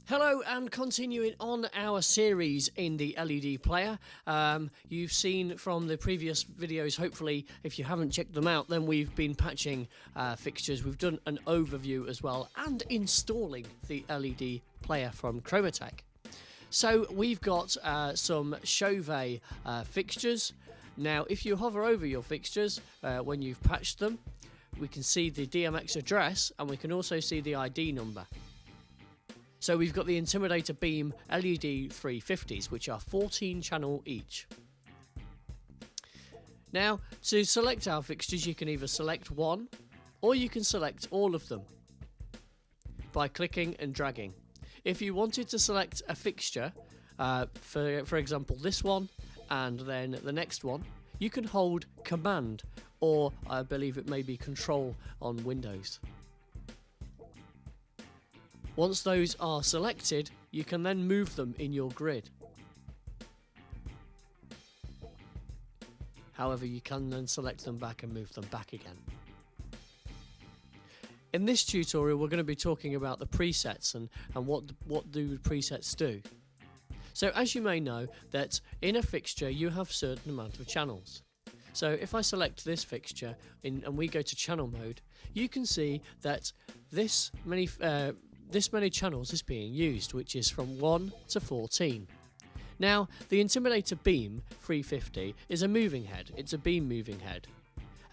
Hello, and continuing on our series in the LED player. You've seen from the previous videos, hopefully, if you haven't checked them out, then we've been patching fixtures. We've done an overview as well, and installing the LED player from Chromatech. So we've got some Chauvet fixtures. Now, if you hover over your fixtures when you've patched them, we can see the DMX address, and we can also see the ID number. So we've got the Intimidator Beam LED 350s, which are 14 channel each. Now, to select our fixtures, you can either select one, or you can select all of them by clicking and dragging. If you wanted to select a fixture, for example this one, and then the next one, you can hold Command, or I believe it may be Control on Windows. Once those are selected, you can then move them in your grid. However, you can then select them back and move them back again. In this tutorial, we're going to be talking about the presets and what do the presets do. So as you may know, that in a fixture you have a certain amount of channels. So if I select this fixture and we go to channel mode, you can see that this many channels is being used, which is from 1 to 14. Now, the Intimidator Beam 350 is a moving head. It's a beam moving head.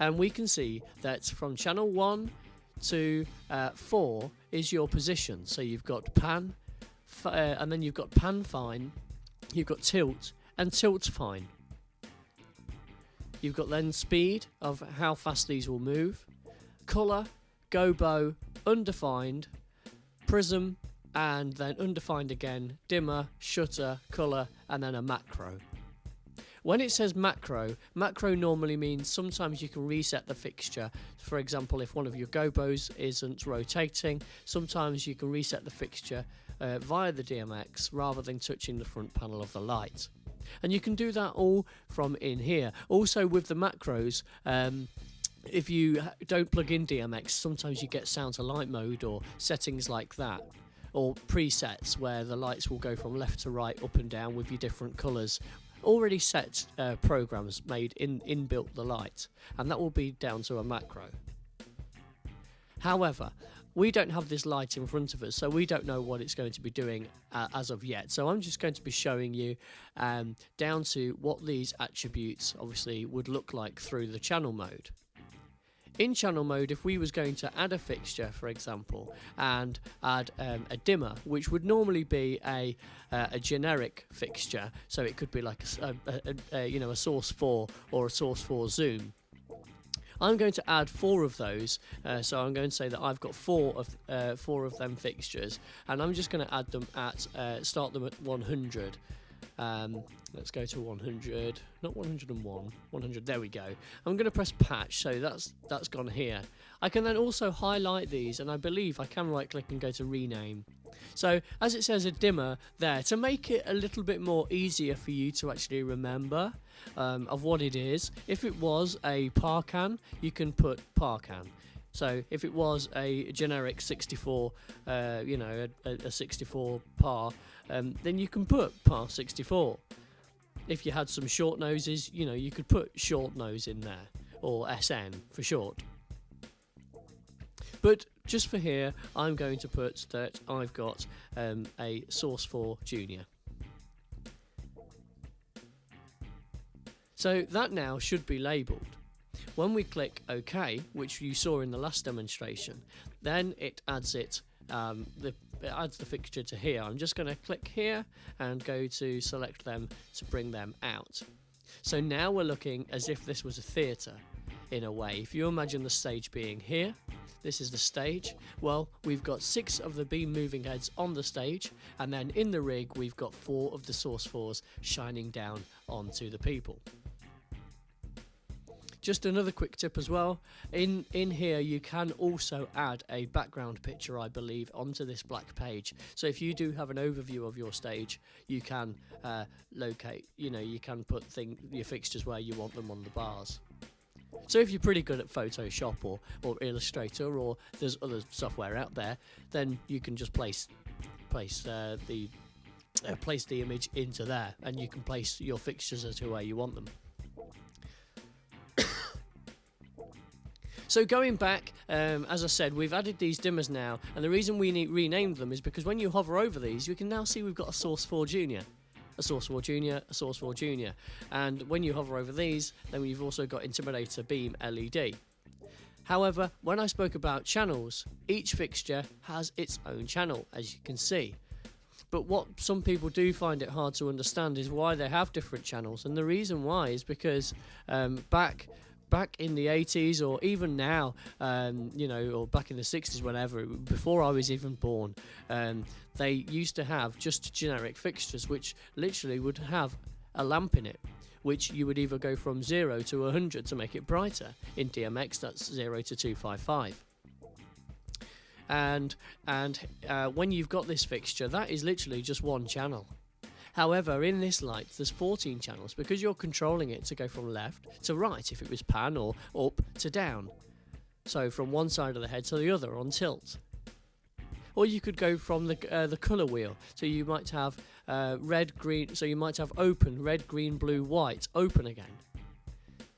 And we can see that from channel 1 to 4 is your position. So you've got pan, and then you've got pan fine, you've got tilt, and tilt fine. You've got then speed of how fast these will move, colour, gobo, undefined, prism, and then undefined again, dimmer, shutter, colour, and then a macro. When it says macro normally means sometimes you can reset the fixture. For example, if one of your gobos isn't rotating, sometimes you can reset the fixture via the DMX rather than touching the front panel of the light. And you can do that all from in here. Also with the macros, if you don't plug in DMX, sometimes you get sound to light mode or settings like that, or presets where the lights will go from left to right, up and down with your different colours. Already set programs made inbuilt the light, and that will be down to a macro. However, we don't have this light in front of us, so we don't know what it's going to be doing as of yet. So I'm just going to be showing you down to what these attributes obviously would look like through the channel mode. In channel mode, if we was going to add a fixture, for example, and add a dimmer, which would normally be a generic fixture, so it could be like a source 4 or a source 4 zoom. I'm going to add 4 of those, so I'm going to say that I've got 4 of them fixtures, and I'm just going to add them at start them at 100. Let's go to 100, not 101, 100, there we go. I'm going to press patch, so that's gone here. I can then also highlight these, and I believe I can right click and go to rename. So as it says a dimmer there, to make it a little bit more easier for you to actually remember of what it is, if it was a Parcan, you can put Parcan. So if it was a generic 64, a 64 par, then you can put par 64. If you had some short noses, you could put short nose in there, or SN for short. But just for here, I'm going to put that I've got a Source 4 Junior. So that now should be labelled. When we click OK, which you saw in the last demonstration, then it adds it adds the fixture to here. I'm just going to click here and go to select them to bring them out. So now we're looking as if this was a theatre in a way. If you imagine the stage being here, this is the stage. Well, we've got 6 of the beam moving heads on the stage, and then in the rig we've got 4 of the Source 4s shining down onto the people. Just another quick tip as well, in here you can also add a background picture, I believe, onto this black page. So if you do have an overview of your stage, you can locate, you can put your fixtures where you want them on the bars. So if you're pretty good at Photoshop or Illustrator, or there's other software out there, then you can just place place place the image into there, and you can place your fixtures as to where you want them. So going back, as I said, we've added these dimmers now, and the reason we renamed them is because when you hover over these, you can now see we've got a Source 4 Junior, a Source 4 Junior, a Source 4 Junior, and when you hover over these, then you've also got Intimidator Beam LED. However, when I spoke about channels, each fixture has its own channel, as you can see. But what some people do find it hard to understand is why they have different channels, and the reason why is because back in the 80s, or even now, you know, or back in the 60s, whenever, before I was even born, they used to have just generic fixtures, which literally would have a lamp in it, which you would either go from 0 to 100 to make it brighter. In DMX, that's 0 to 255. And when you've got this fixture, that is literally just one channel. However, in this light, there's 14 channels because you're controlling it to go from left to right if it was pan, or up to down. So from one side of the head to the other on tilt. Or you could go from the colour wheel. So you might have red, green. So you might have open, red, green, blue, white, open again.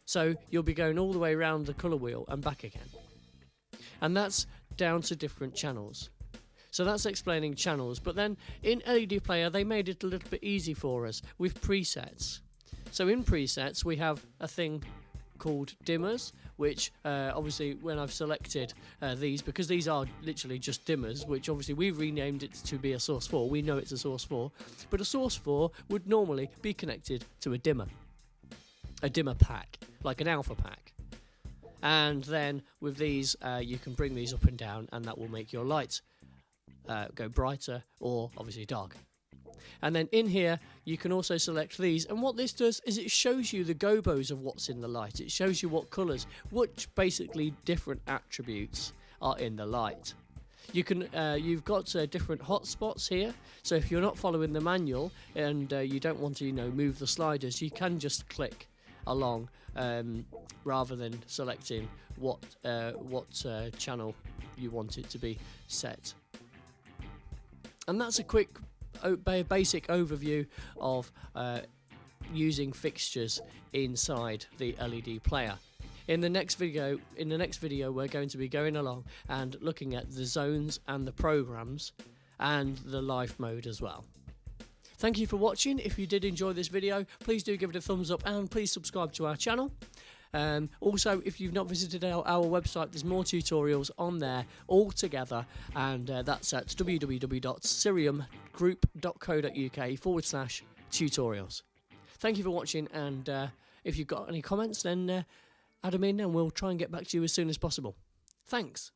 So you'll be going all the way around the colour wheel and back again. And that's down to different channels. So that's explaining channels, but then in LED Player they made it a little bit easy for us with presets. So in presets we have a thing called dimmers, which obviously when I've selected these, because these are literally just dimmers, which obviously we've renamed it to be a Source 4, we know it's a Source 4, but a Source 4 would normally be connected to a dimmer pack, like an alpha pack. And then with these you can bring these up and down, and that will make your light go brighter or obviously darker. And then in here you can also select these, and what this does is it shows you the gobos of what's in the light. It shows you what colours, which basically different attributes are in the light. You can you've got different hotspots here, so if you're not following the manual and you don't want to move the sliders, you can just click along rather than selecting what channel you want it to be set. And that's a quick basic overview of using fixtures inside the LED player. In the next video we're going to be going along and looking at the zones and the programs and the life mode as well. Thank you for watching. If you did enjoy this video, please do give it a thumbs up and please subscribe to our channel. Also, if you've not visited our website, there's more tutorials on there all together, and that's at www.ceriumgroup.co.uk/tutorials. Thank you for watching, and if you've got any comments, then add them in and we'll try and get back to you as soon as possible. Thanks.